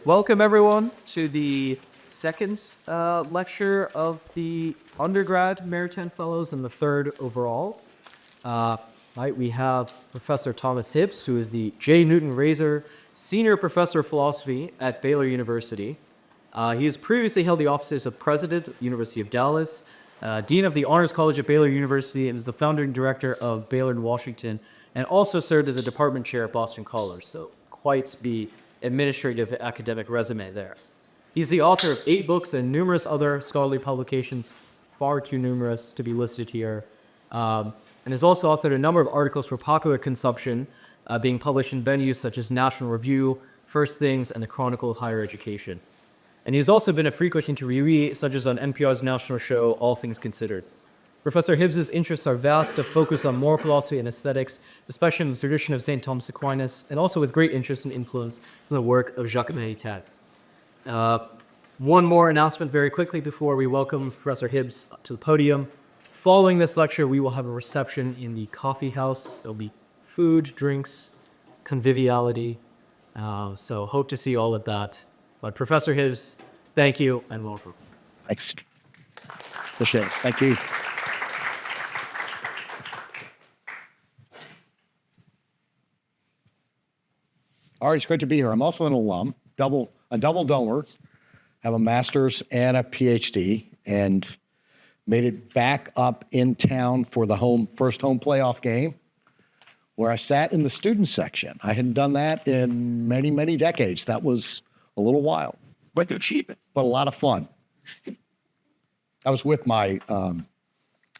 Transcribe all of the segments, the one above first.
Welcome everyone to the second lecture of the undergrad Maritain Fellows and the third overall. We have Professor Thomas Hibbs, who is the J. Newton Rayzor Senior Professor of Philosophy at Baylor University. He has previously held the offices of President, University of Dallas, Dean of the Honors College at Baylor University, and is the founding director of Baylor in Washington, and also served as a department chair at Boston College, so quite the administrative academic resume there. He's the author of 8 books and numerous other scholarly publications, far too numerous to be listed here, and has also authored a number of articles for popular consumption, being published in venues such as National Review, First Things, and the Chronicle of Higher Education. And he's also been a frequent interviewee, such as on NPR's national show, All Things Considered. Professor Hibbs's interests are vast, to focus on moral philosophy and aesthetics, especially in the tradition of St. Thomas Aquinas, and also with great interest and influence in the work of Jacques Maritain. One more announcement very quickly before we welcome Professor Hibbs to the podium. Following this lecture, we will have a reception in the coffee house. There'll be food, drinks, conviviality. So hope to see all of that. But Professor Hibbs, thank you and welcome. Thanks. Appreciate it. Thank you. All right, it's great to be here. I'm also an alum, a double donor, have a master's and a PhD, and made it back up in town for the first home playoff game, where I sat in the student section. I hadn't done that in many, many decades. That was a little while. But they're cheap. But a lot of fun. I was with my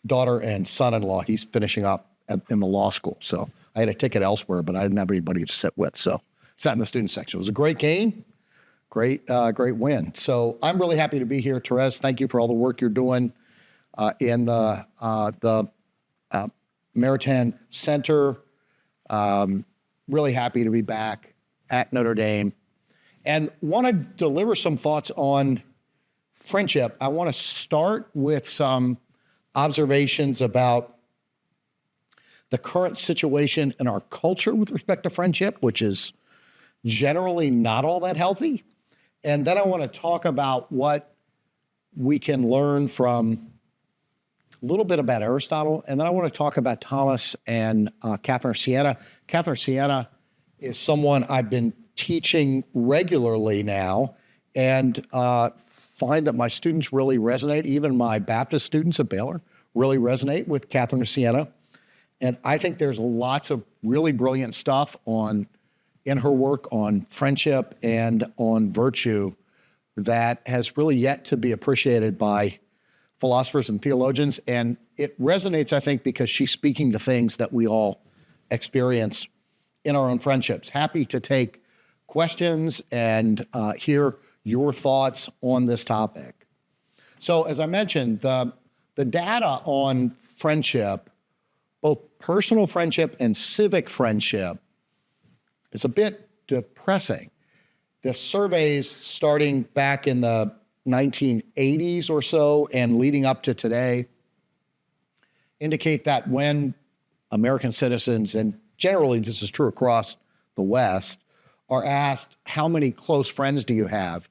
daughter and son-in-law. He's finishing up in the law school, so I had a ticket elsewhere, but I didn't have anybody to sit with, so sat in the student section. It was a great game, great win. So I'm really happy to be here. Therese, thank you for all the work you're doing in the Maritain Center. Really happy to be back at Notre Dame. And want to deliver some thoughts on friendship. I want to start with some observations about the current situation in our culture with respect to friendship, which is generally not all that healthy. And then I want to talk about what we can learn from a little bit about Aristotle. And then I want to talk about Thomas and Catherine Siena. Catherine Siena is someone I've been teaching regularly now, and find that my students really resonate. Even my Baptist students at Baylor really resonate with Catherine Siena. And I think there's lots of really brilliant stuff in her work on friendship and on virtue that has really yet to be appreciated by philosophers and theologians. And it resonates, I think, because she's speaking to things that we all experience in our own friendships. Happy to take questions and hear your thoughts on this topic. So as I mentioned, the data on friendship, both personal friendship and civic friendship, is a bit depressing. The surveys starting back in the 1980s or so and leading up to today indicate that when American citizens, and generally this is true across the West, are asked, how many close friends do you have?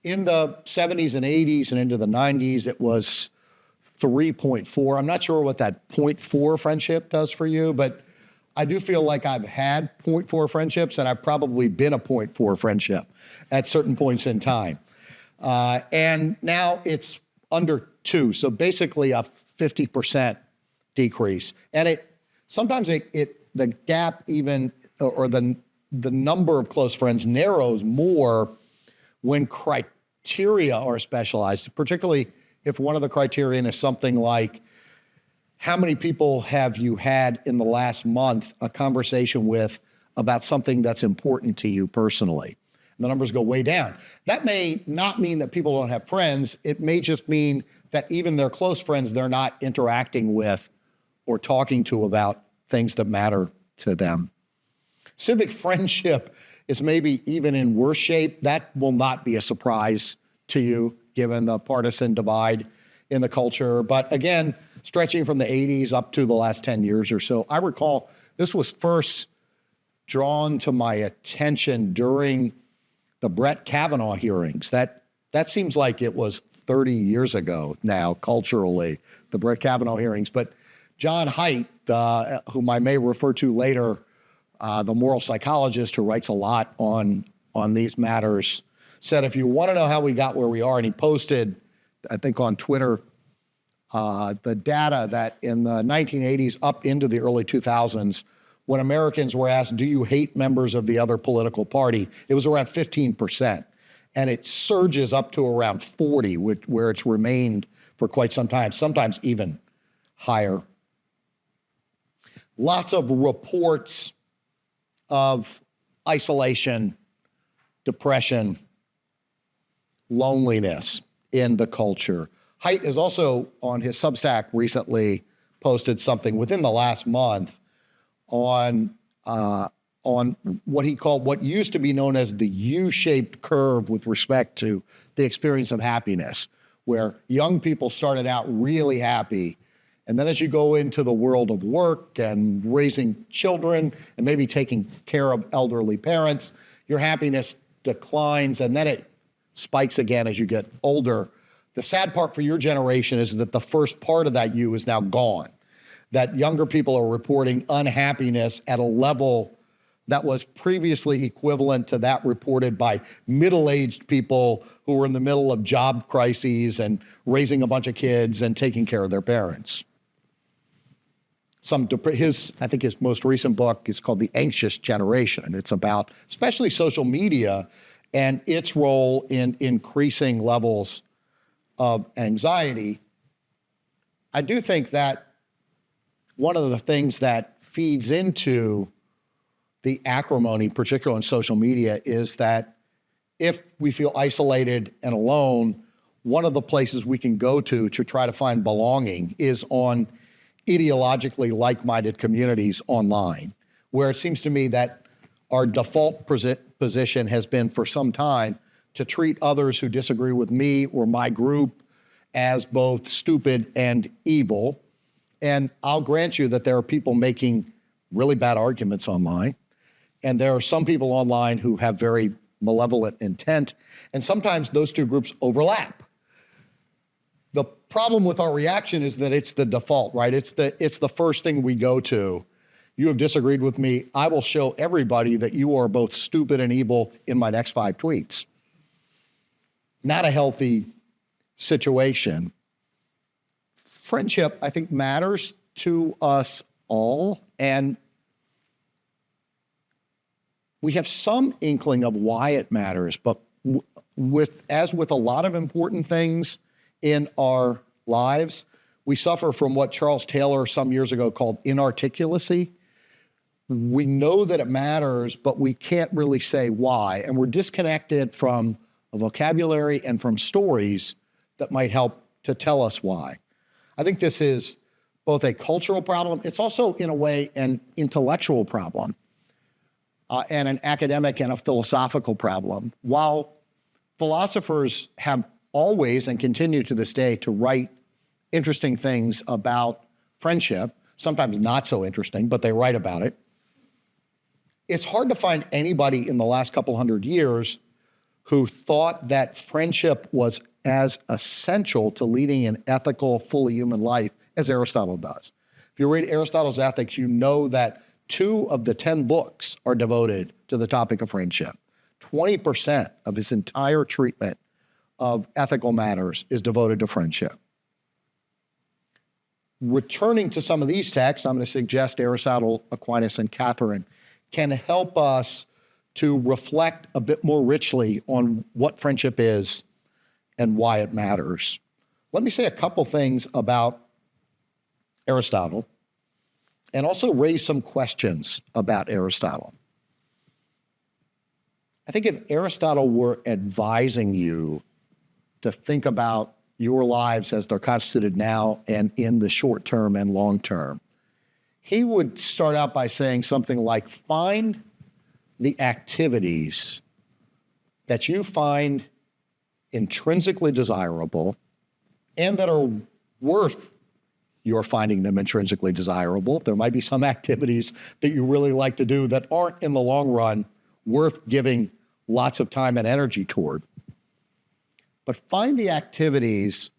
In the 70s and 80s and into the 90s, it was 3.4. I'm not sure what that 0.4 friendship does for you, but I do feel like I've had 0.4 friendships, and I've probably been a 0.4 friendship at certain points in time. And now it's under 2, so basically a 50% decrease. And sometimes the gap even, or the number of close friends narrows more when criteria are specialized, particularly if one of the criterion is something like, how many people have you had in the last month a conversation with about something that's important to you personally? And the numbers go way down. That may not mean that people don't have friends. It may just mean that even their close friends, they're not interacting with or talking to about things that matter to them. Civic friendship is maybe even in worse shape. That will not be a surprise to you, given the partisan divide in the culture. But again, stretching from the 80s up to the last 10 years or so, I recall this was first drawn to my attention during the Brett Kavanaugh hearings. That seems like it was 30 years ago now, culturally, the Brett Kavanaugh hearings. But John Haidt, whom I may refer to later, the moral psychologist who writes a lot on these matters, said, if you want to know how we got where we are, and he posted, I think on Twitter, the data that in the 1980s up into the early 2000s, when Americans were asked, do you hate members of the other political party, it was around 15%. And it surges up to around 40, where it's remained for quite some time, sometimes even higher. Lots of reports of isolation, depression, loneliness in the culture. Haidt has also, on his Substack recently, posted something within the last month on what used to be known as the U-shaped curve with respect to the experience of happiness, where young people started out really happy. And then as you go into the world of work and raising children and maybe taking care of elderly parents, your happiness declines and then it spikes again as you get older. The sad part for your generation is that the first part of that U is now gone, that younger people are reporting unhappiness at a level that was previously equivalent to that reported by middle-aged people who were in the middle of job crises and raising a bunch of kids and taking care of their parents. I think his most recent book is called The Anxious Generation, and it's about especially social media and its role in increasing levels of anxiety. I do think that one of the things that feeds into the acrimony, particularly on social media, is that if we feel isolated and alone, one of the places we can go to try to find belonging is on ideologically like-minded communities online, where it seems to me that our default position has been for some time to treat others who disagree with me or my group as both stupid and evil. And I'll grant you that there are people making really bad arguments online, and there are some people online who have very malevolent intent, and sometimes those two groups overlap. The problem with our reaction is that it's the default, right? It's the first thing we go to. You have disagreed with me. I will show everybody that you are both stupid and evil in my next 5 tweets. Not a healthy situation. Friendship, I think, matters to us all, and we have some inkling of why it matters, but as with a lot of important things in our lives, we suffer from what Charles Taylor some years ago called inarticulacy. We know that it matters, but we can't really say why, and we're disconnected from a vocabulary and from stories that might help to tell us why. I think this is both a cultural problem, it's also, in a way, an intellectual problem, and an academic and a philosophical problem. While philosophers have always and continue to this day to write interesting things about friendship, sometimes not so interesting, but they write about it, it's hard to find anybody in the last couple hundred years who thought that friendship was as essential to leading an ethical, fully human life as Aristotle does. If you read Aristotle's Ethics, you know that 2 of the 10 books are devoted to the topic of friendship. 20% of his entire treatment of ethical matters is devoted to friendship. Returning to some of these texts, I'm going to suggest Aristotle, Aquinas, and Catherine can help us to reflect a bit more richly on what friendship is and why it matters. Let me say a couple things about Aristotle and also raise some questions about Aristotle. I think if Aristotle were advising you to think about your lives as they're constituted now and in the short term and long term, he would start out by saying something like, find the activities that you find intrinsically desirable and that are worth your finding them intrinsically desirable. There might be some activities that you really like to do that aren't in the long run worth giving lots of time and energy toward. But find the activities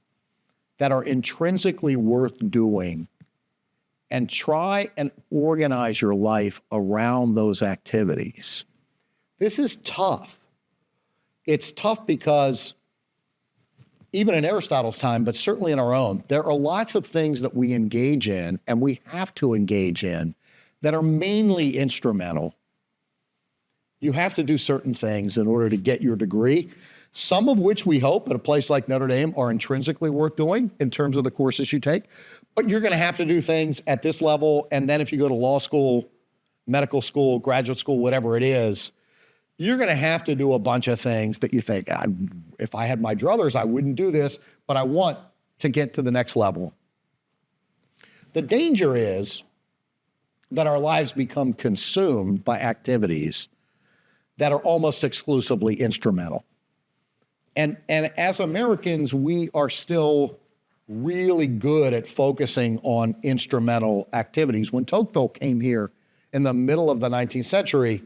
that are intrinsically worth doing and try and organize your life around those activities. This is tough. It's tough because even in Aristotle's time, but certainly in our own, there are lots of things that we engage in and we have to engage in that are mainly instrumental. You have to do certain things in order to get your degree, some of which we hope at a place like Notre Dame are intrinsically worth doing in terms of the courses you take. But you're going to have to do things at this level. And then if you go to law school, medical school, graduate school, whatever it is, you're going to have to do a bunch of things that you think, if I had my druthers, I wouldn't do this, but I want to get to the next level. The danger is that our lives become consumed by activities that are almost exclusively instrumental. And as Americans, we are still really good at focusing on instrumental activities. When Tocqueville came here in the middle of the 19th century,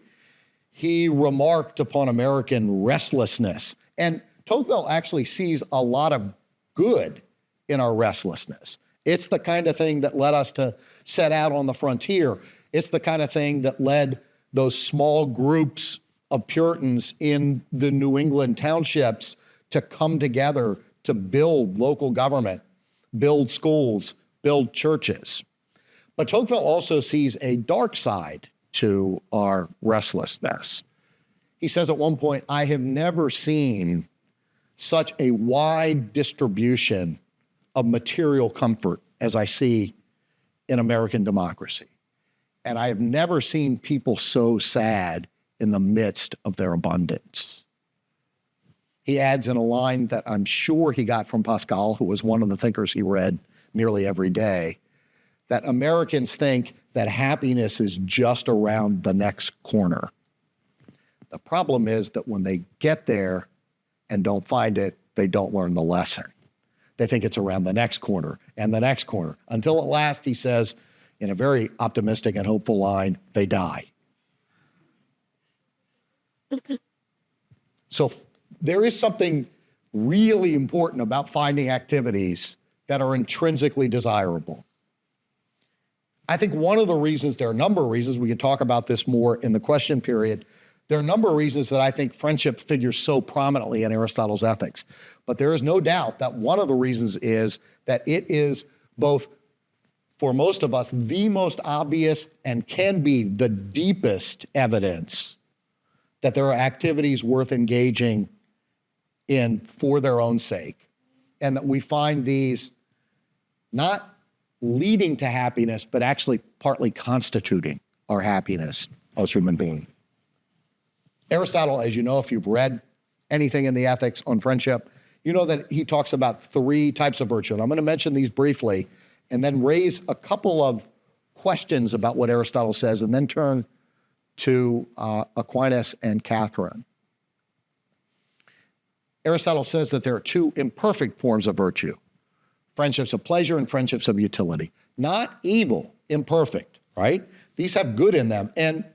he remarked upon American restlessness. And Tocqueville actually sees a lot of good in our restlessness. It's the kind of thing that led us to set out on the frontier. It's the kind of thing that led those small groups of Puritans in the New England townships to come together to build local government, build schools, build churches. But Tocqueville also sees a dark side to our restlessness. He says at one point, I have never seen such a wide distribution of material comfort as I see in American democracy. And I have never seen people so sad in the midst of their abundance. He adds in a line that I'm sure he got from Pascal, who was one of the thinkers he read nearly every day, that Americans think that happiness is just around the next corner. The problem is that when they get there and don't find it, they don't learn the lesson. They think it's around the next corner and the next corner, until at last, he says, in a very optimistic and hopeful line, they die. So there is something really important about finding activities that are intrinsically desirable. I think one of the reasons, there are a number of reasons, we can talk about this more in the question period. There are a number of reasons that I think friendship figures so prominently in Aristotle's Ethics. But there is no doubt that one of the reasons is that it is both, for most of us, the most obvious and can be the deepest evidence that there are activities worth engaging in for their own sake, and that we find these not leading to happiness, but actually partly constituting our happiness as human beings. Aristotle, as you know, if you've read anything in the Ethics on friendship, you know that he talks about 3 types of virtue. And I'm going to mention these briefly and then raise a couple of questions about what Aristotle says and then turn to Aquinas and Catherine. Aristotle says that there are 2 imperfect forms of virtue: friendships of pleasure and friendships of utility. Not evil, imperfect, right? These have good in them. And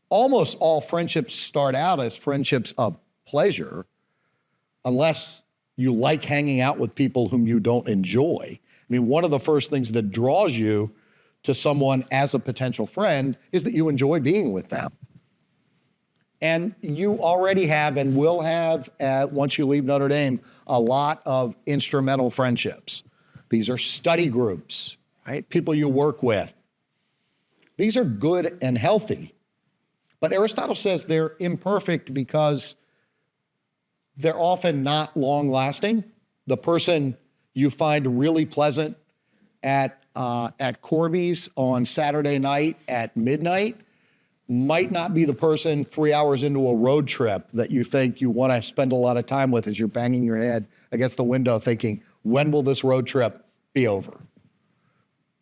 almost all friendships start out as friendships of pleasure, unless you like hanging out with people whom you don't enjoy. I mean, one of the first things that draws you to someone as a potential friend is that you enjoy being with them. And you already have and will have, once you leave Notre Dame, a lot of instrumental friendships. These are study groups, right? People you work with. These are good and healthy. But Aristotle says they're imperfect because they're often not long-lasting. The person you find really pleasant at Corby's on Saturday night at midnight might not be the person 3 hours into a road trip that you think you want to spend a lot of time with as you're banging your head against the window thinking, when will this road trip be over?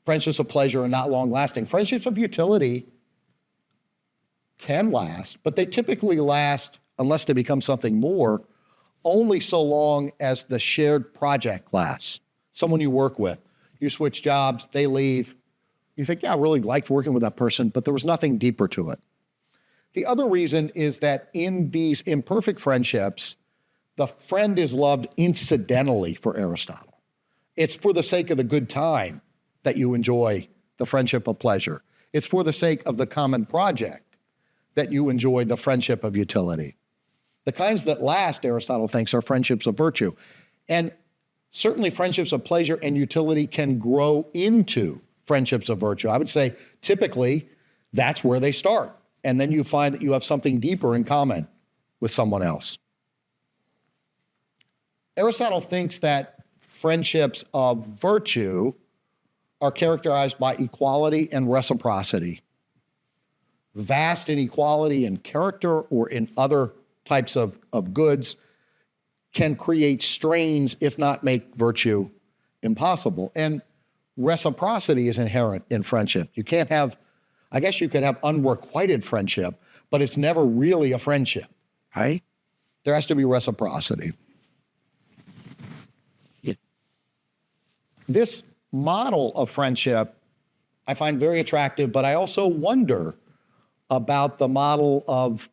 Friendships of pleasure are not long-lasting. Friendships of utility can last, but they typically last, unless they become something more, only so long as the shared project lasts. Someone you work with, you switch jobs, they leave. You think, yeah, I really liked working with that person, but there was nothing deeper to it. The other reason is that in these imperfect friendships, the friend is loved incidentally for Aristotle. It's for the sake of the good time that you enjoy the friendship of pleasure. It's for the sake of the common project that you enjoy the friendship of utility. The kinds that last, Aristotle thinks, are friendships of virtue. And certainly friendships of pleasure and utility can grow into friendships of virtue. I would say typically that's where they start. And then you find that you have something deeper in common with someone else. Aristotle thinks that friendships of virtue are characterized by equality and reciprocity. Vast inequality in character or in other types of goods can create strains, if not make virtue impossible. And reciprocity is inherent in friendship. You can't have, I guess you could have unrequited friendship, but it's never really a friendship, right? There has to be reciprocity. This model of friendship I find very attractive, but I also wonder about the model of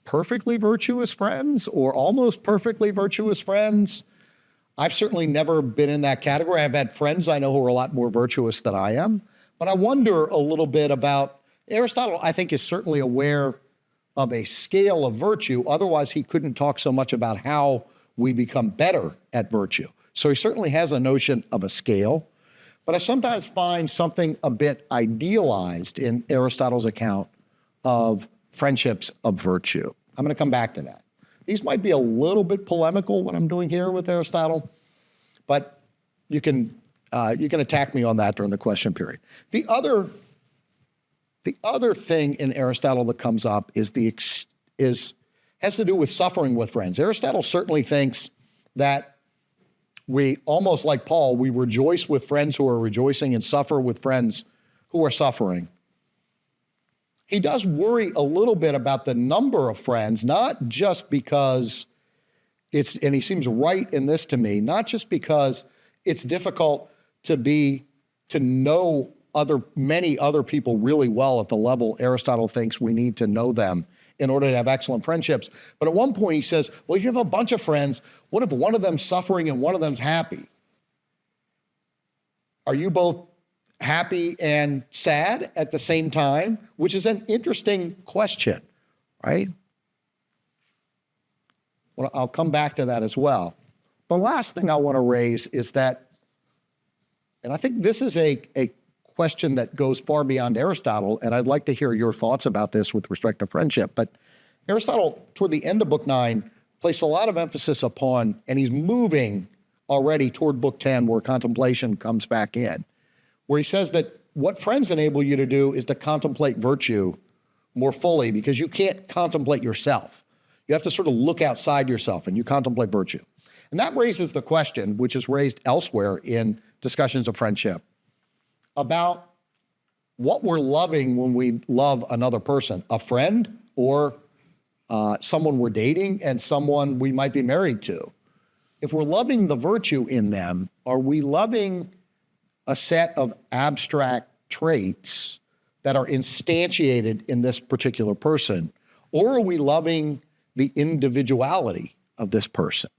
perfectly virtuous friends or almost perfectly virtuous friends. I've certainly never been in that category. I've had friends I know who are a lot more virtuous than I am, but I wonder a little bit about Aristotle. I think is certainly aware of a scale of virtue. Otherwise, he couldn't talk so much about how we become better at virtue. So he certainly has a notion of a scale, but I sometimes find something a bit idealized in Aristotle's account of friendships of virtue. I'm going to come back to that. These might be a little bit polemical, what I'm doing here with Aristotle, but you can attack me on that during the question period. The other thing in Aristotle that comes up has to do with suffering with friends. Aristotle certainly thinks that we, almost like Paul, we rejoice with friends who are rejoicing and suffer with friends who are suffering. He does worry a little bit about the number of friends, not just because and he seems right in this to me, not just because it's difficult to know many other people really well at the level Aristotle thinks we need to know them in order to have excellent friendships. But at one point he says, well, you have a bunch of friends. What if one of them's suffering and one of them's happy? Are you both happy and sad at the same time? Which is an interesting question, right? Well, I'll come back to that as well. The last thing I want to raise is that, and I think this is a question that goes far beyond Aristotle, and I'd like to hear your thoughts about this with respect to friendship. But Aristotle, toward the end of Book 9, placed a lot of emphasis upon, and he's moving already toward Book 10, where contemplation comes back in, where he says that what friends enable you to do is to contemplate virtue more fully, because you can't contemplate yourself. You have to sort of look outside yourself, and you contemplate virtue. And that raises the question, which is raised elsewhere in discussions of friendship, about what we're loving when we love another person, a friend or someone we're dating and someone we might be married to. If we're loving the virtue in them, are we loving a set of abstract traits that are instantiated in this particular person, or are we loving the individuality of this person?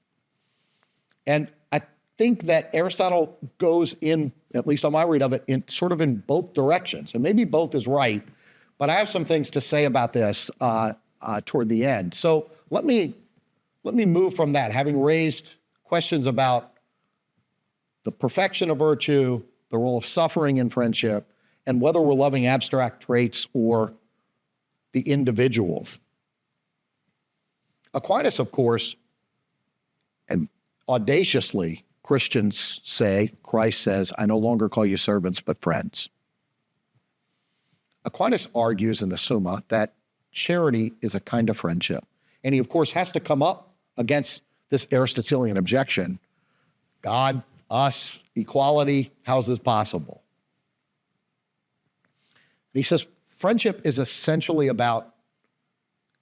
And I think that Aristotle goes in, at least on my read of it, in sort of in both directions. And maybe both is right, but I have some things to say about this toward the end. So let me move from that, having raised questions about the perfection of virtue, the role of suffering in friendship, and whether we're loving abstract traits or the individual. Aquinas, of course, and audaciously, Christians say, Christ says, I no longer call you servants, but friends. Aquinas argues in the Summa that charity is a kind of friendship. And he, of course, has to come up against this Aristotelian objection. God, us, equality, how's this possible? He says friendship is essentially about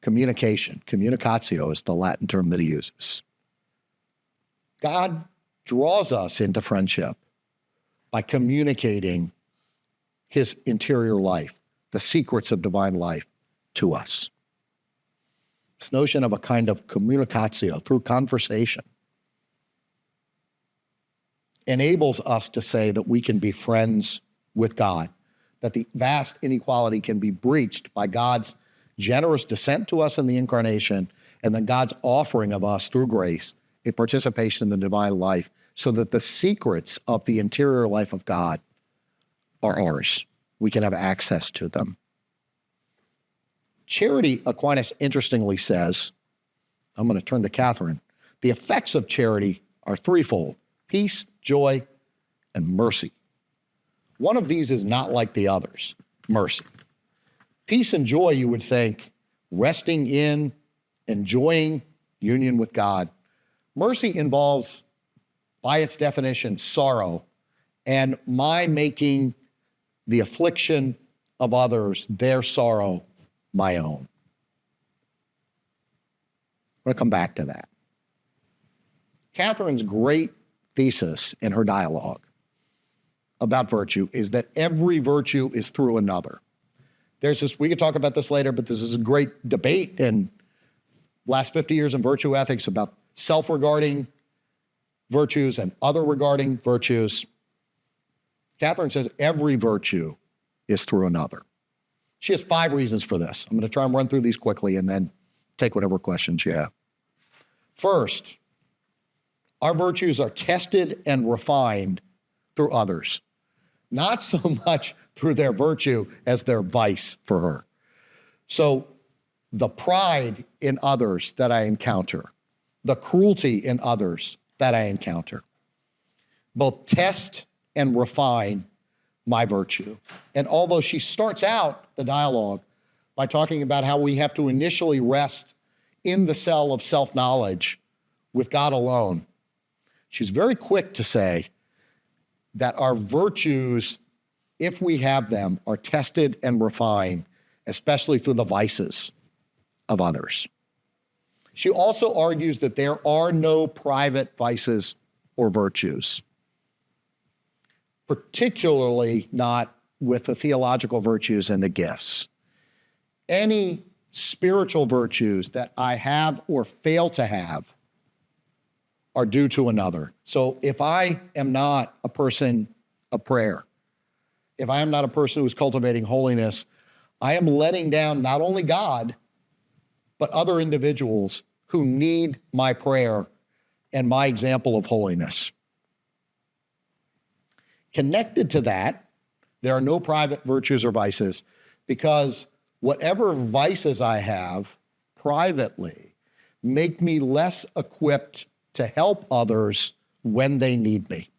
communication. Communicatio is the Latin term that he uses. God draws us into friendship by communicating his interior life, the secrets of divine life to us. This notion of a kind of communicatio through conversation enables us to say that we can be friends with God, that the vast inequality can be breached by God's generous descent to us in the incarnation, and then God's offering of us through grace a participation in the divine life, so that the secrets of the interior life of God are ours. We can have access to them. Charity, Aquinas interestingly says, I'm going to turn to Catherine, the effects of charity are threefold: peace, joy, and mercy. One of these is not like the others, mercy. Peace and joy, you would think, resting in, enjoying union with God. Mercy involves, by its definition, sorrow, and my making the affliction of others, their sorrow, my own. I'm going to come back to that. Catherine's great thesis in her dialogue about virtue is that every virtue is through another. There's this, we could talk about this later, but this is a great debate in last 50 years in virtue ethics about self-regarding virtues and other regarding virtues. Catherine says every virtue is through another. She has 5 reasons for this. I'm going to try and run through these quickly and then take whatever questions you have. First, our virtues are tested and refined through others, not so much through their virtue as their vice for her. So the pride in others that I encounter, the cruelty in others that I encounter, both test and refine my virtue. And although she starts out the dialogue by talking about how we have to initially rest in the cell of self-knowledge with God alone, she's very quick to say that our virtues, if we have them, are tested and refined, especially through the vices of others. She also argues that there are no private vices or virtues, particularly not with the theological virtues and the gifts. Any spiritual virtues that I have or fail to have are due to another. So if I am not a person of prayer, if I am not a person who's cultivating holiness, I am letting down not only God, but other individuals who need my prayer and my example of holiness. Connected to that, there are no private virtues or vices, because whatever vices I have privately make me less equipped to help others when they need me.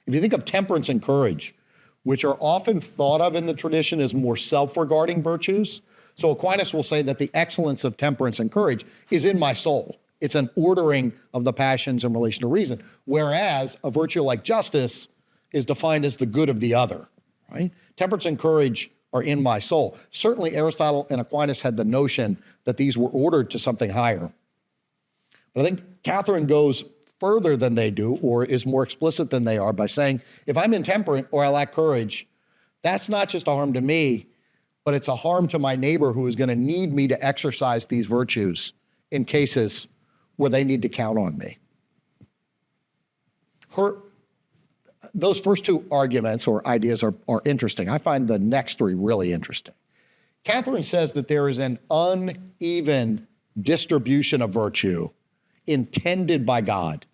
If you think of temperance and courage, which are often thought of in the tradition as more self-regarding virtues, so Aquinas will say that the excellence of temperance and courage is in my soul. It's an ordering of the passions in relation to reason, whereas a virtue like justice is defined as the good of the other, right? Temperance and courage are in my soul. Certainly Aristotle and Aquinas had the notion that these were ordered to something higher. But I think Catherine goes further than they do, or is more explicit than they are, by saying, if I'm intemperate or I lack courage, that's not just a harm to me, but it's a harm to my neighbor who is going to need me to exercise these virtues in cases where they need to count on me. Those first 2 arguments or ideas are interesting. I find the next 3 really interesting. Catherine says that there is an uneven distribution of virtue intended by God.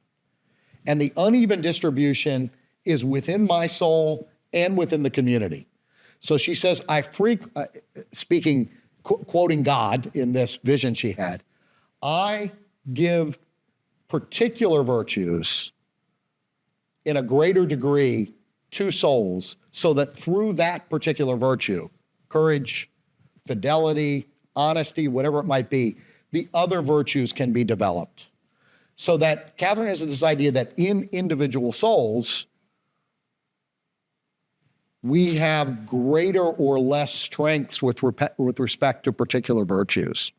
And the uneven distribution is within my soul and within the community. So she says, quoting God in this vision she had, I give particular virtues in a greater degree to souls, so that through that particular virtue, courage, fidelity, honesty, whatever it might be, the other virtues can be developed. So that Catherine has this idea that in individual souls, we have greater or less strengths with respect to particular virtues.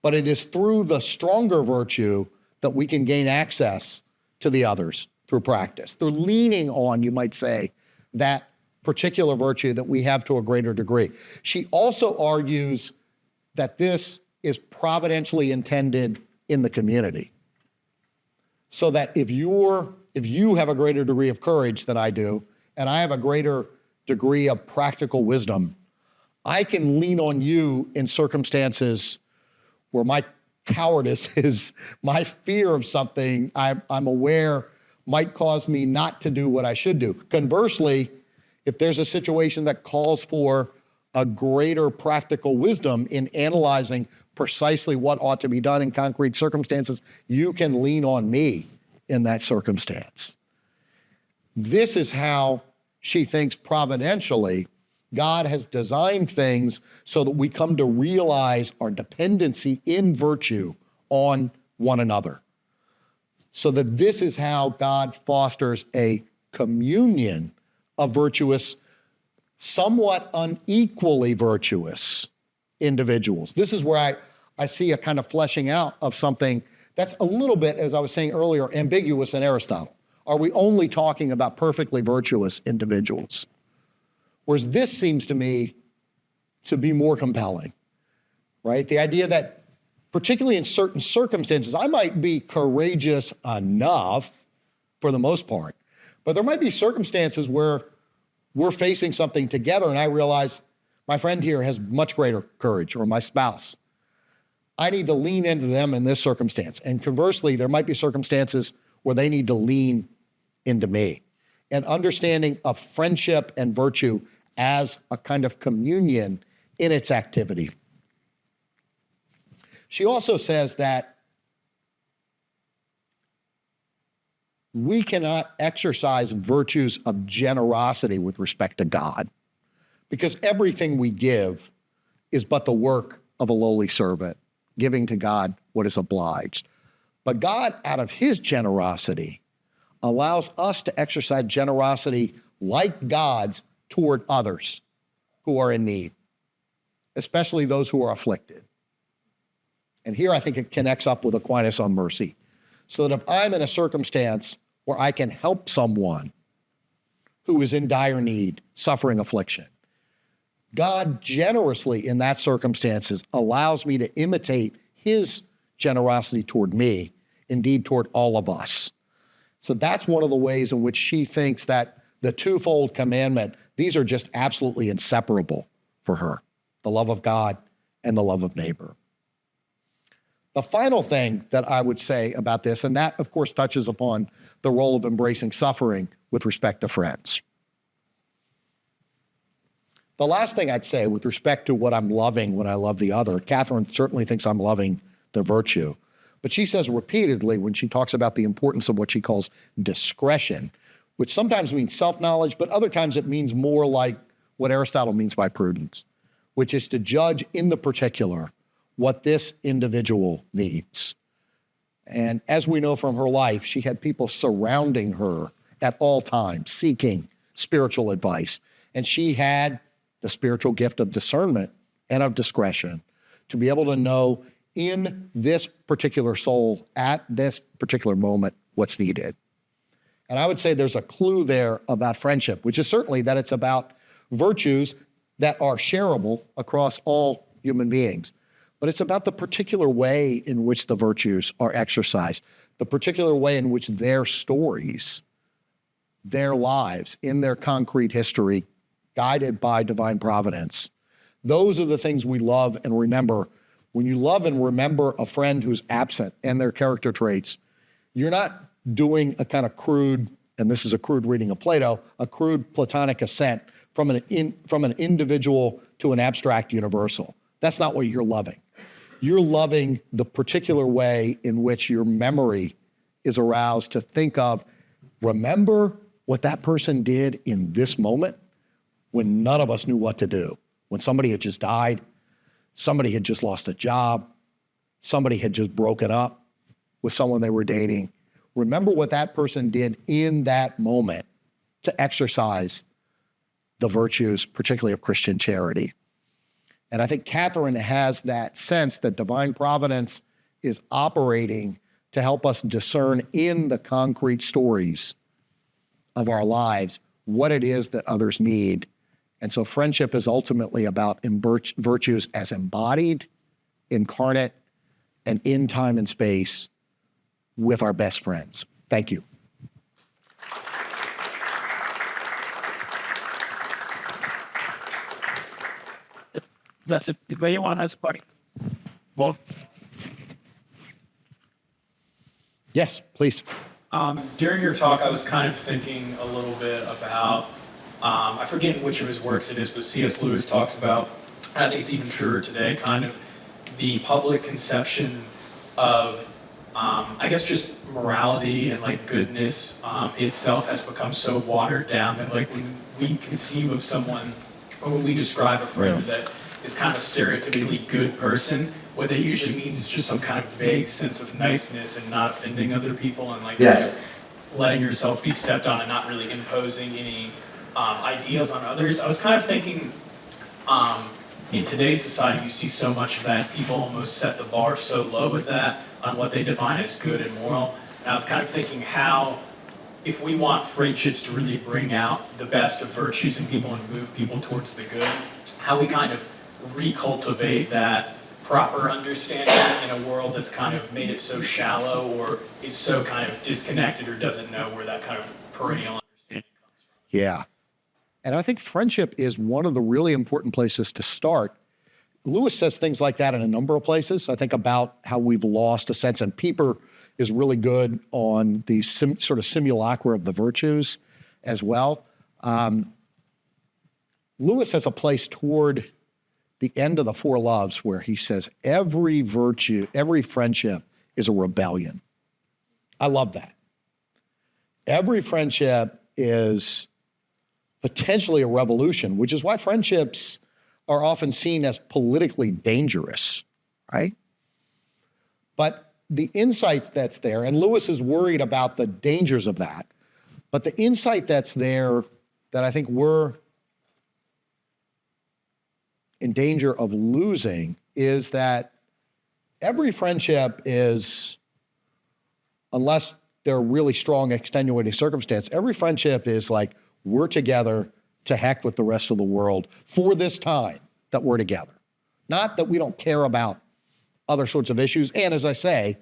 But it is through the stronger virtue that we can gain access to the others through practice. They're leaning on, you might say, that particular virtue that we have to a greater degree. She also argues that this is providentially intended in the community. So that if you have a greater degree of courage than I do, and I have a greater degree of practical wisdom, I can lean on you in circumstances where my cowardice is, my fear of something I'm aware might cause me not to do what I should do. Conversely, if there's a situation that calls for a greater practical wisdom in analyzing precisely what ought to be done in concrete circumstances, you can lean on me in that circumstance. This is how she thinks providentially God has designed things so that we come to realize our dependency in virtue on one another. So that this is how God fosters a communion of virtuous, somewhat unequally virtuous individuals. This is where I see a kind of fleshing out of something that's a little bit, as I was saying earlier, ambiguous in Aristotle. Are we only talking about perfectly virtuous individuals? Whereas this seems to me to be more compelling, right? The idea that particularly in certain circumstances, I might be courageous enough for the most part, but there might be circumstances where we're facing something together and I realize my friend here has much greater courage, or my spouse. I need to lean into them in this circumstance. And conversely, there might be circumstances where they need to lean into me. And understanding of friendship and virtue as a kind of communion in its activity. She also says that we cannot exercise virtues of generosity with respect to God, because everything we give is but the work of a lowly servant, giving to God what is obliged. But God, out of his generosity, allows us to exercise generosity like God's toward others who are in need, especially those who are afflicted. And here I think it connects up with Aquinas on mercy. So that if I'm in a circumstance where I can help someone who is in dire need, suffering affliction, God generously in that circumstances allows me to imitate his generosity toward me, indeed toward all of us. So that's one of the ways in which she thinks that the twofold commandment, these are just absolutely inseparable for her, the love of God and the love of neighbor. The final thing that I would say about this, and that of course touches upon the role of embracing suffering with respect to friends. The last thing I'd say with respect to what I'm loving when I love the other, Catherine certainly thinks I'm loving the virtue, but she says repeatedly when she talks about the importance of what she calls discretion, which sometimes means self-knowledge, but other times it means more like what Aristotle means by prudence, which is to judge in the particular what this individual needs. And as we know from her life, she had people surrounding her at all times, seeking spiritual advice. And she had the spiritual gift of discernment and of discretion to be able to know in this particular soul, at this particular moment, what's needed. And I would say there's a clue there about friendship, which is certainly that it's about virtues that are shareable across all human beings. But it's about the particular way in which the virtues are exercised, the particular way in which their stories, their lives, in their concrete history, guided by divine providence. Those are the things we love and remember. When you love and remember a friend who's absent and their character traits, you're not doing a kind of crude, and this is a crude reading of Plato, a crude Platonic ascent from an individual to an abstract universal. That's not what you're loving. You're loving the particular way in which your memory is aroused to think of, remember what that person did in this moment when none of us knew what to do, when somebody had just died, somebody had just lost a job, somebody had just broken up with someone they were dating. Remember what that person did in that moment to exercise the virtues, particularly of Christian charity. And I think Catherine has that sense that divine providence is operating to help us discern in the concrete stories of our lives what it is that others need. And so friendship is ultimately about virtues as embodied, incarnate, and in time and space with our best friends. Thank you. That's it. If anyone has questions. Well, Yes, please. During your talk, I was kind of thinking a little bit about, I forget in which of his works it is, but C.S. Lewis talks about, and I think it's even truer today, kind of the public conception of, I guess, just morality and like goodness itself has become so watered down that like when we conceive of someone, or when we describe a friend that is kind of a stereotypically good person, what that usually means is just some kind of vague sense of niceness and not offending other people and like letting yourself be stepped on and not really imposing any ideas on others. I was kind of thinking, in today's society, you see so much of that. People almost set the bar so low with that on what they define as good and moral. And I was kind of thinking how, if we want friendships to really bring out the best of virtues in people and move people towards the good, how we kind of recultivate that proper understanding in a world that's kind of made it so shallow or is so kind of disconnected or doesn't know where that kind of perennial understanding comes from. Yeah. And I think friendship is one of the really important places to start. Lewis says things like that in a number of places. I think about how we've lost a sense, and Pieper is really good on the sort of simulacra of the virtues as well. Lewis has a place toward the end of the Four Loves where he says every virtue, every friendship is a rebellion. I love that. Every friendship is potentially a revolution, which is why friendships are often seen as politically dangerous, right? But the insight that's there, and Lewis is worried about the dangers of that, but the insight that's there that I think we're in danger of losing is that every friendship is, unless there are really strong extenuating circumstances, every friendship is like, we're together to heck with the rest of the world for this time that we're together. Not that we don't care about other sorts of issues. And as I say,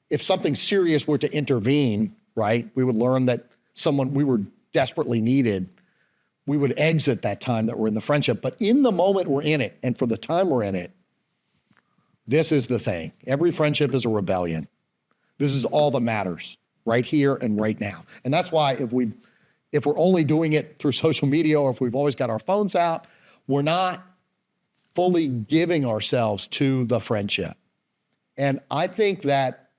if something serious were to intervene, right, we would learn that we were desperately needed, we would exit that time that we're in the friendship. But in the moment we're in it, and for the time we're in it, this is the thing. Every friendship is a rebellion. This is all that matters right here and right now. And that's why if we're only doing it through social media, or if we've always got our phones out, we're not fully giving ourselves to the friendship. And I think that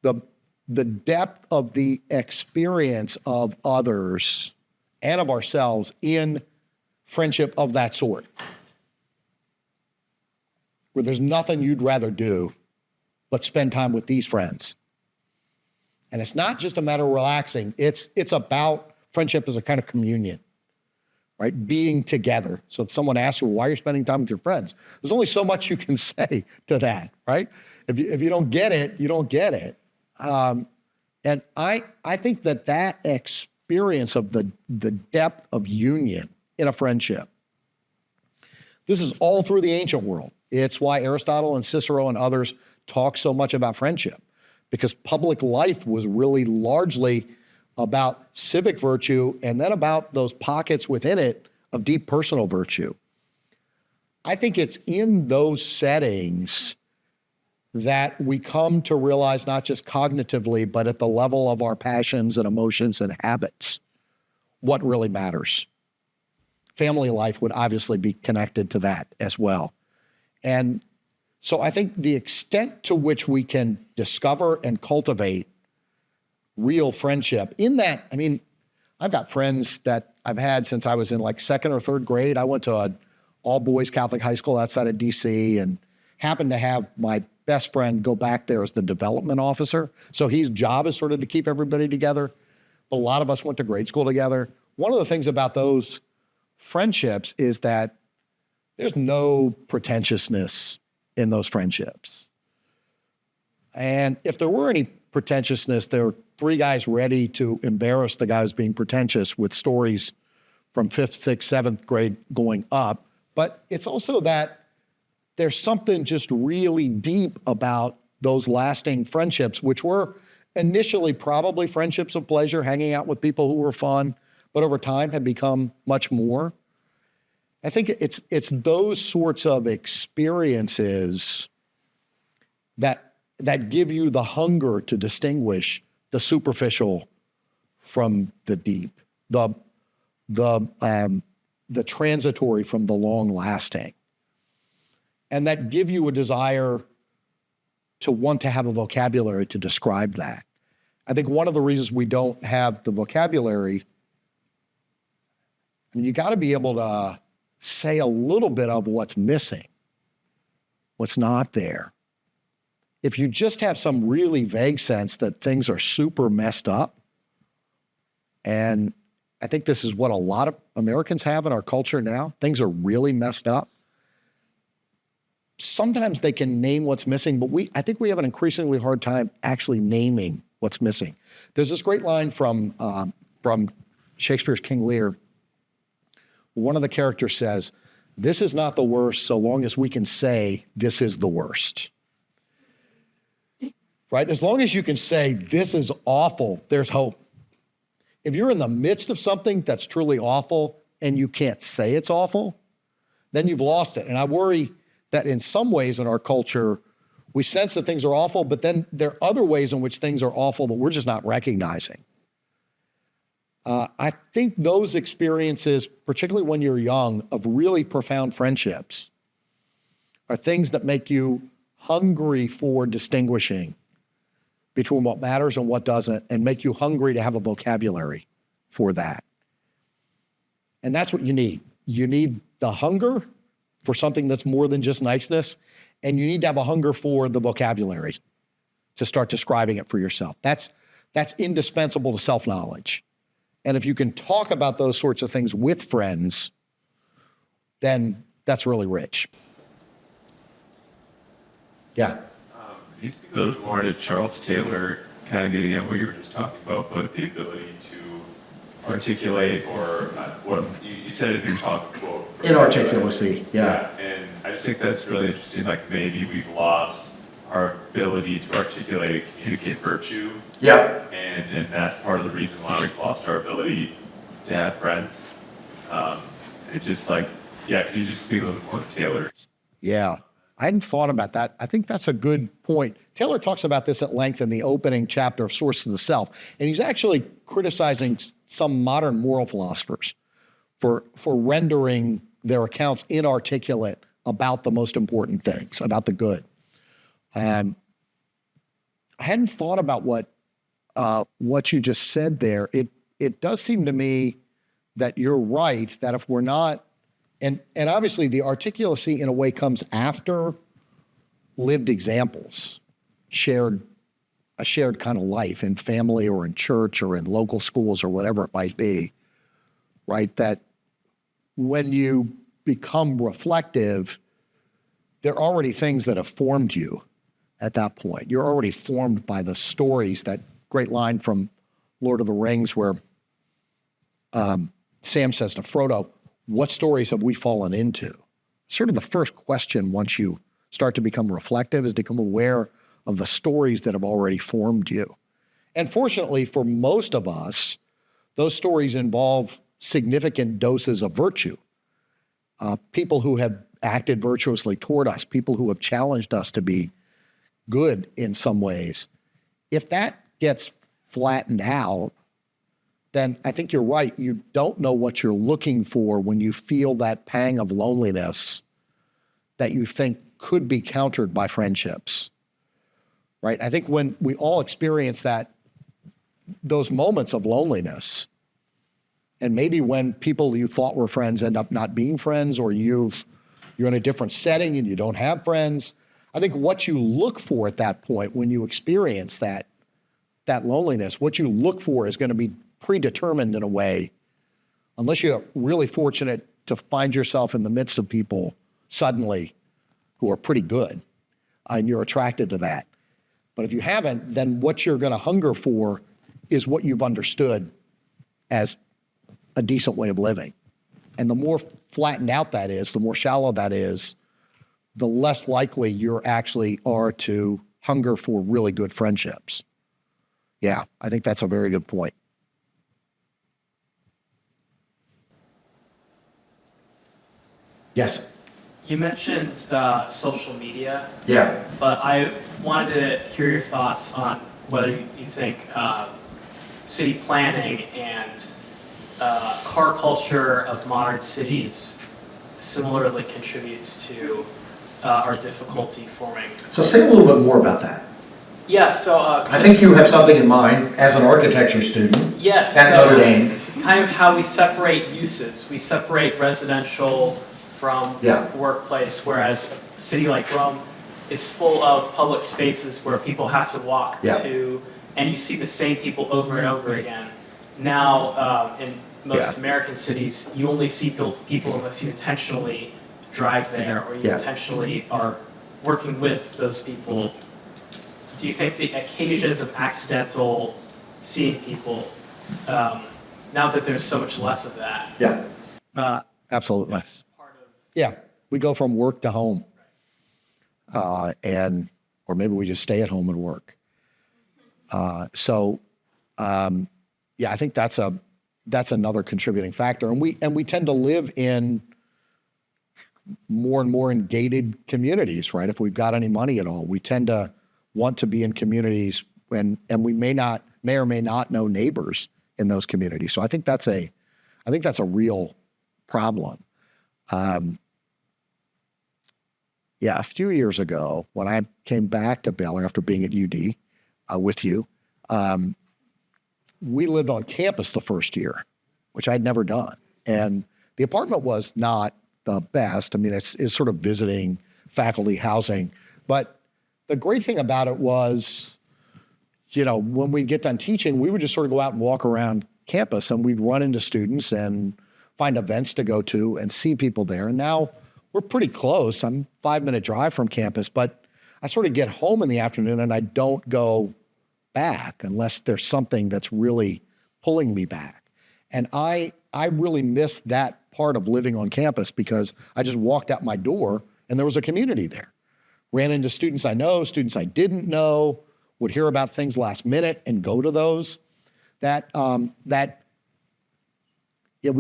the depth of the experience of others and of ourselves in friendship of that sort, where there's nothing you'd rather do but spend time with these friends. And it's not just a matter of relaxing, it's about friendship as a kind of communion, right? Being together. So if someone asks you why you're spending time with your friends, there's only so much you can say to that, right? If you don't get it, you don't get it. And I think that experience of the depth of union in a friendship, this is all through the ancient world. It's why Aristotle and Cicero and others talk so much about friendship, because public life was really largely about civic virtue and then about those pockets within it of deep personal virtue. I think it's in those settings that we come to realize, not just cognitively, but at the level of our passions and emotions and habits, what really matters. Family life would obviously be connected to that as well. And so I think the extent to which we can discover and cultivate real friendship in that, I mean, I've got friends that I've had since I was in like second or third grade. I went to an all-boys Catholic high school outside of DC and happened to have my best friend go back there as the development officer. So his job is sort of to keep everybody together. But a lot of us went to grade school together. One of the things about those friendships is that there's no pretentiousness in those friendships. And if there were any pretentiousness. There are three guys ready to embarrass the guy who's being pretentious with stories from 5th, 6th, 7th grade going up. But it's also that there's something just really deep about those lasting friendships, which were initially probably friendships of pleasure, hanging out with people who were fun, but over time have become much more. I think it's those sorts of experiences that give you the hunger to distinguish the superficial from the deep, the transitory from the long-lasting, and that give you a desire to want to have a vocabulary to describe that. I think one of the reasons we don't have the vocabulary, I mean, you got to be able to say a little bit of what's missing, what's not there. If you just have some really vague sense that things are super messed up, and I think this is what a lot of Americans have in our culture now, things are really messed up. Sometimes they can name what's missing, but I think we have an increasingly hard time actually naming what's missing. There's this great line from Shakespeare's King Lear. One of the characters says, "This is not the worst so long as we can say this is the worst." Right? As long as you can say this is awful, there's hope. If you're in the midst of something that's truly awful and you can't say it's awful, then you've lost it. And I worry that in some ways in our culture, we sense that things are awful, but then there are other ways in which things are awful that we're just not recognizing. I think those experiences, particularly when you're young, of really profound friendships, are things that make you hungry for distinguishing between what matters and what doesn't, and make you hungry to have a vocabulary for that. And that's what you need. You need the hunger for something that's more than just niceness, and you need to have a hunger for the vocabulary to start describing it for yourself. That's indispensable to self-knowledge. And if you can talk about those sorts of things with friends, then that's really rich. Yeah. Can you speak a little more to Charles Taylor, kind of getting at what you were just talking about, but the ability to articulate, or what you said in your talk quote. Inarticulacy, yeah. And I just think that's really interesting. Like maybe we've lost our ability to articulate and communicate virtue. Yeah. And that's part of the reason why we've lost our ability to have friends. It's just like, yeah, could you just speak a little more to Taylor? Yeah. I hadn't thought about that. I think that's a good point. Taylor talks about this at length in the opening chapter of Source of the Self, and he's actually criticizing some modern moral philosophers for rendering their accounts inarticulate about the most important things, about the good. I hadn't thought about what you just said there. It does seem to me that you're right, that if we're not, and obviously the articulacy in a way comes after lived examples, a shared kind of life in family or in church or in local schools or whatever it might be, right? That when you become reflective, there are already things that have formed you at that point. You're already formed by the stories. That great line from Lord of the Rings where Sam says to Frodo, "What stories have we fallen into?" Sort of the first question once you start to become reflective is to become aware of the stories that have already formed you. And fortunately for most of us, those stories involve significant doses of virtue. People who have acted virtuously toward us, people who have challenged us to be good in some ways. If that gets flattened out, then I think you're right. You don't know what you're looking for when you feel that pang of loneliness that you think could be countered by friendships, right? I think when we all experience those moments of loneliness, and maybe when people you thought were friends end up not being friends, or you're in a different setting and you don't have friends, I think what you look for at that point when you experience that loneliness, what you look for is going to be predetermined in a way, unless you're really fortunate to find yourself in the midst of people suddenly who are pretty good and you're attracted to that. But if you haven't, then what you're going to hunger for is what you've understood as a decent way of living. And the more flattened out that is, the more shallow that is, the less likely you actually are to hunger for really good friendships. Yeah, I think that's a very good point. Yes. You mentioned social media, Yeah. but I wanted to hear your thoughts on whether you think city planning and car culture of modern cities similarly contributes to our difficulty forming. So say a little bit more about that. Yeah, so I think you have something in mind as an architecture student yes, at so Notre Dame. kind of how we separate uses. We separate residential from Yeah. workplace, whereas a city like Rome is full of public spaces where people have to walk Yeah. to, and you see the same people over and over again. Now, in most Yeah. American cities, you only see people unless you intentionally drive there or you Yeah. intentionally are working with those people. Do you think the occasions of accidental seeing people, now that there's so much less of that, Yeah. Absolutely. that's part of Yeah, we go from work to home, or maybe we just stay at home and work. Yeah, I think that's another contributing factor, and we tend to live in more and more in gated communities, right? If we've got any money at all, we tend to want to be in communities and we may or may not know neighbors in those communities. So I think that's a real problem. Yeah, a few years ago, when I came back to Baylor after being at UD with you, we lived on campus the first year, which I'd never done. And the apartment was not the best. I mean, it's sort of visiting faculty housing. But the great thing about it was, when we'd get done teaching, we would just sort of go out and walk around campus and we'd run into students and find events to go to and see people there. And now we're pretty close. I'm a 5-minute drive from campus, but I sort of get home in the afternoon and I don't go back unless there's something that's really pulling me back. And I really miss that part of living on campus because I just walked out my door and there was a community there. Ran into students I know, students I didn't know, would hear about things last minute and go to those. We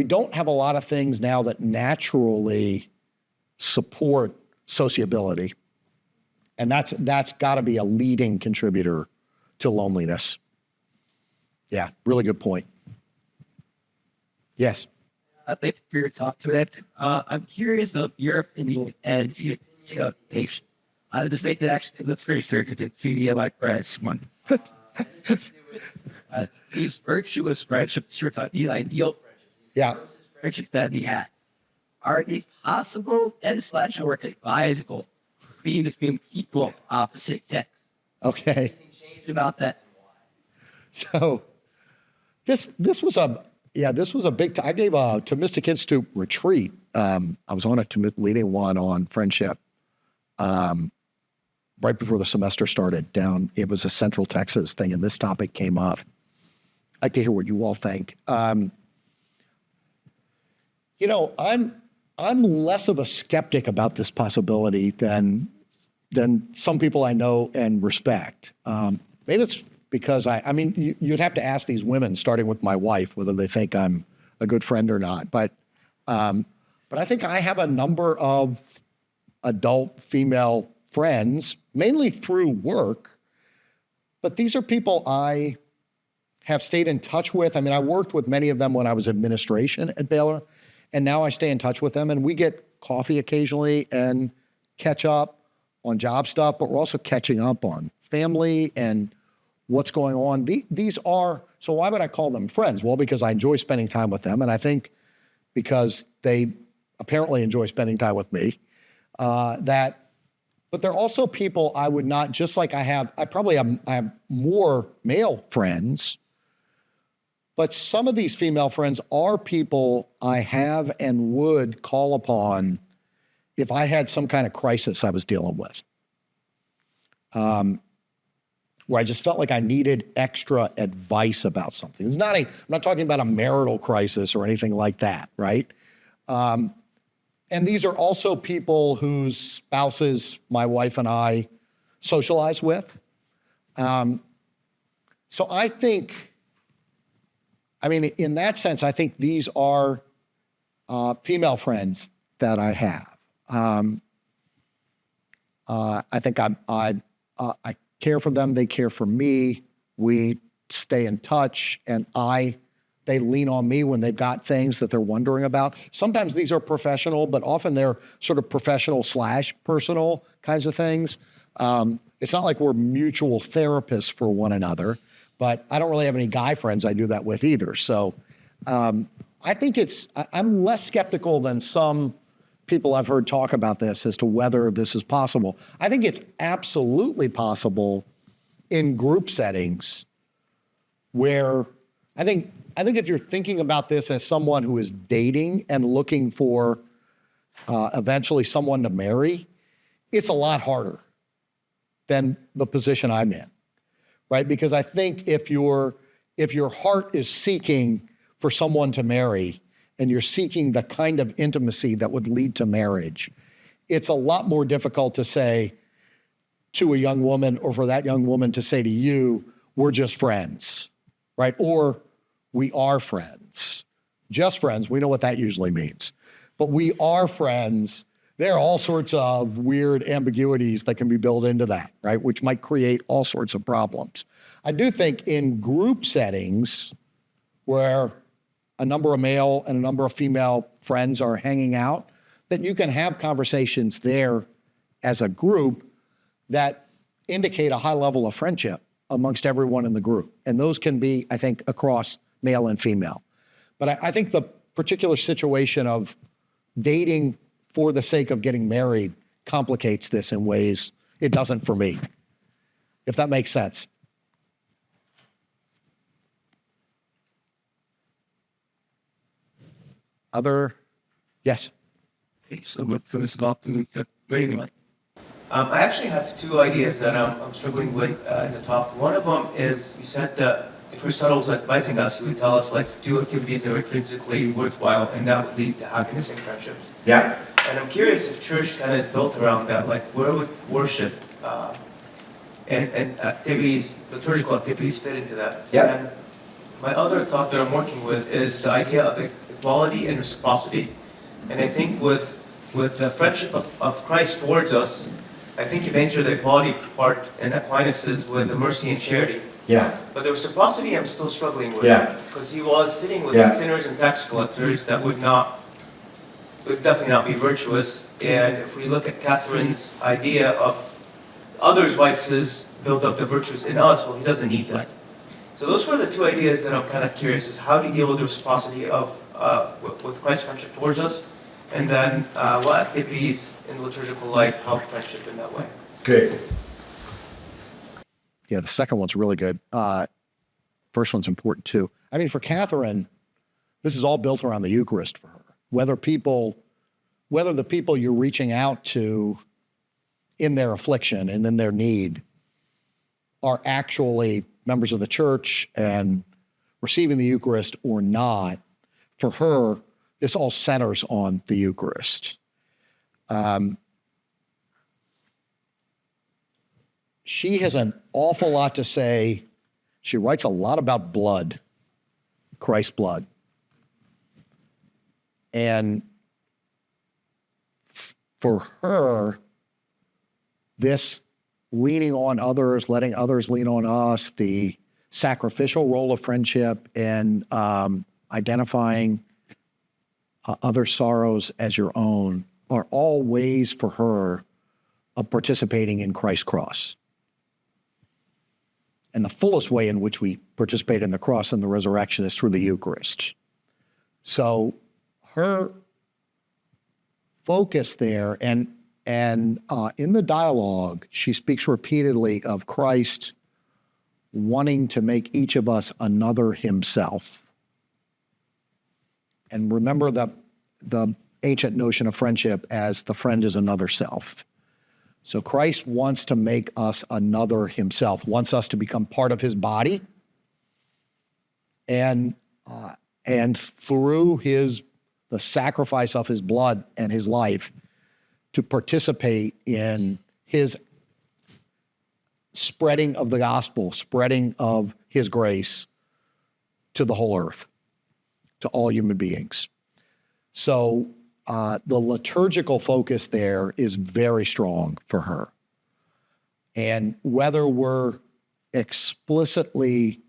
don't have a lot of things now that naturally support sociability. And that's got to be a leading contributor to loneliness. Yeah, really good point. Yes. Thank you for your talk today. I'm curious of your opinion and your patience. The fact that actually looks very certain to like Brad's one. These virtuous friendships you're talking, the ideal Yeah. friendships that we had. Are these possible and / or advisable between people of opposite sex? Okay. Changed about that? So this was a big I gave a Thomistic Institute retreat. I was on leading one on friendship right before the semester started down. It was a Central Texas thing, and this topic came up. I'd like to hear what you all think. I'm less of a skeptic about this possibility than some people I know and respect. Maybe it's because you'd have to ask these women, starting with my wife, whether they think I'm a good friend or not. But I think I have a number of adult female friends, mainly through work. But these are people I have stayed in touch with. I mean, I worked with many of them when I was administration at Baylor, and now I stay in touch with them. And we get coffee occasionally and catch up on job stuff, but we're also catching up on family and what's going on. So why would I call them friends? Well, because I enjoy spending time with them. And I think because they apparently enjoy spending time with me, but they're also people I would not, just like I have more male friends, but some of these female friends are people I have and would call upon if I had some kind of crisis I was dealing with. where I just felt like I needed extra advice about something. I'm not talking about a marital crisis or anything like that, right? And these are also people whose spouses my wife and I socialize with. So I think, in that sense, I think these are female friends that I have. I think I care for them, they care for me, we stay in touch, and they lean on me when they've got things that they're wondering about. Sometimes these are professional, but often they're sort of professional/personal kinds of things. It's not like we're mutual therapists for one another, but I don't really have any guy friends I do that with either. So I think I'm less skeptical than some people I've heard talk about this as to whether this is possible. I think it's absolutely possible in group settings where I think if you're thinking about this as someone who is dating and looking for eventually someone to marry, it's a lot harder than the position I'm in, right? Because I think if your heart is seeking for someone to marry and you're seeking the kind of intimacy that would lead to marriage, it's a lot more difficult to say to a young woman, or for that young woman to say to you, we're just friends, right? Or we are friends. Just friends, we know what that usually means. But we are friends. There are all sorts of weird ambiguities that can be built into that, right? Which might create all sorts of problems. I do think in group settings where a number of male and a number of female friends are hanging out, that you can have conversations there as a group that indicate a high level of friendship amongst everyone in the group. And those can be, I think, across male and female. But I think the particular situation of dating for the sake of getting married complicates this in ways it doesn't for me, if that makes sense. Yes. I actually have two ideas that I'm struggling with in the talk. One of them is you said that if Aristotle was advising us, he would tell us do activities that are intrinsically worthwhile, and that would lead to happiness and friendships. Yeah. And I'm curious if church kind of is built around that, where would worship and activities, liturgical activities fit into that? Yeah. And my other thought that I'm working with is the idea of equality and reciprocity. And I think with the friendship of Christ towards us, I think you've answered the equality part in Aquinas with the mercy and charity. Yeah. But the reciprocity I'm still struggling with. Yeah. Because he was sitting with Yeah. sinners and tax collectors that would definitely not be virtuous. And if we look at Catherine's idea of others' vices build up the virtues in us, well, he doesn't need that. So those were the two ideas that I'm kind of curious is how do you deal with the reciprocity of with Christ's friendship towards us, and then what activities in liturgical life help friendship in that way. Good. Yeah, the second one's really good. First one's important too. For Catherine, this is all built around the Eucharist for her. Whether the people you're reaching out to in their affliction and in their need are actually members of the church and receiving the Eucharist or not, for her, this all centers on the Eucharist. She has an awful lot to say. She writes a lot about blood, Christ's blood. And for her, this leaning on others, letting others lean on us, the sacrificial role of friendship and identifying other sorrows as your own are all ways for her of participating in Christ's cross. And the fullest way in which we participate in the cross and the resurrection is through the Eucharist. So her focus there, and in the dialogue, she speaks repeatedly of Christ wanting to make each of us another himself. And remember the ancient notion of friendship as the friend is another self. So Christ wants to make us another himself, wants us to become part of his body, and through the sacrifice of his blood and his life, to participate in his spreading of the gospel, spreading of his grace to the whole earth, to all human beings. So the liturgical focus there is very strong for her. And whether we're explicitly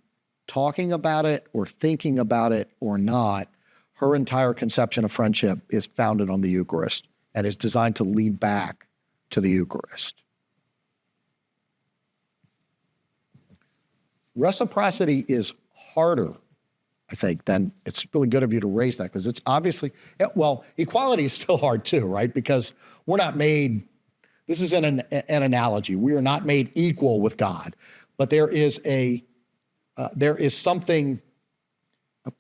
talking about it or thinking about it or not, her entire conception of friendship is founded on the Eucharist and is designed to lead back to the Eucharist. Reciprocity is harder, I think, then it's really good of you to raise that, because it's obviously, well, equality is still hard too, right? Because we're not made, this is an analogy, we are not made equal with God, but there is something,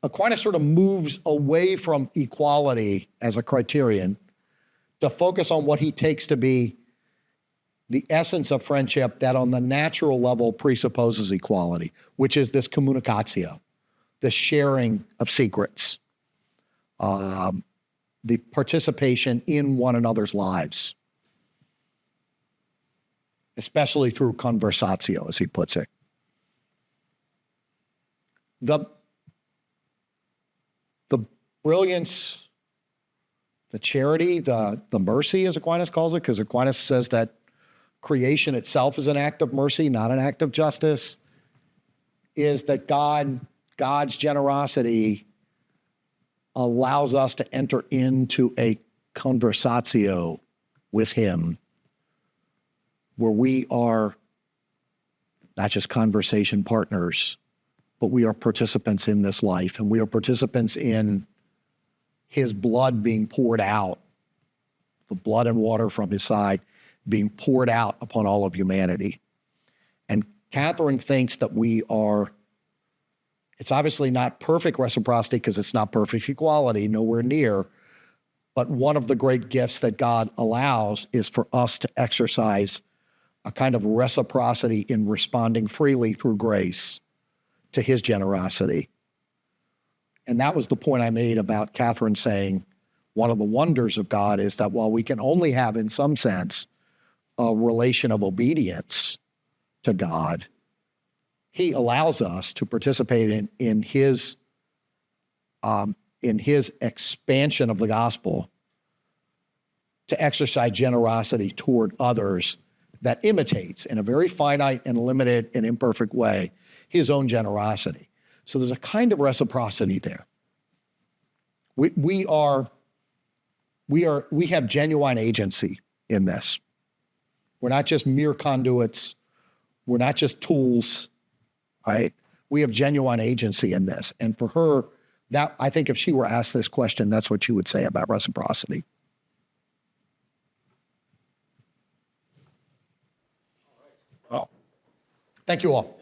Aquinas sort of moves away from equality as a criterion to focus on what he takes to be the essence of friendship that on the natural level presupposes equality, which is this communicatio, the sharing of secrets, the participation in one another's lives, especially through conversatio, as he puts it. The brilliance, the charity, the mercy, as Aquinas calls it, because Aquinas says that creation itself is an act of mercy, not an act of justice, is that God's generosity allows us to enter into a conversatio with him where we are not just conversation partners, but we are participants in this life, and we are participants in his blood being poured out, the blood and water from his side being poured out upon all of humanity. And Catherine thinks that it's obviously not perfect reciprocity because it's not perfect equality, nowhere near, but one of the great gifts that God allows is for us to exercise a kind of reciprocity in responding freely through grace to his generosity. And that was the point I made about Catherine saying one of the wonders of God is that while we can only have, in some sense, a relation of obedience to God, he allows us to participate in his expansion of the gospel, to exercise generosity toward others that imitates, in a very finite and limited and imperfect way, his own generosity. So there's a kind of reciprocity there. We have genuine agency in this. We're not just mere conduits. We're not just tools, right? We have genuine agency in this. And for her, that, I think if she were asked this question, that's what she would say about reciprocity. Well, thank you all.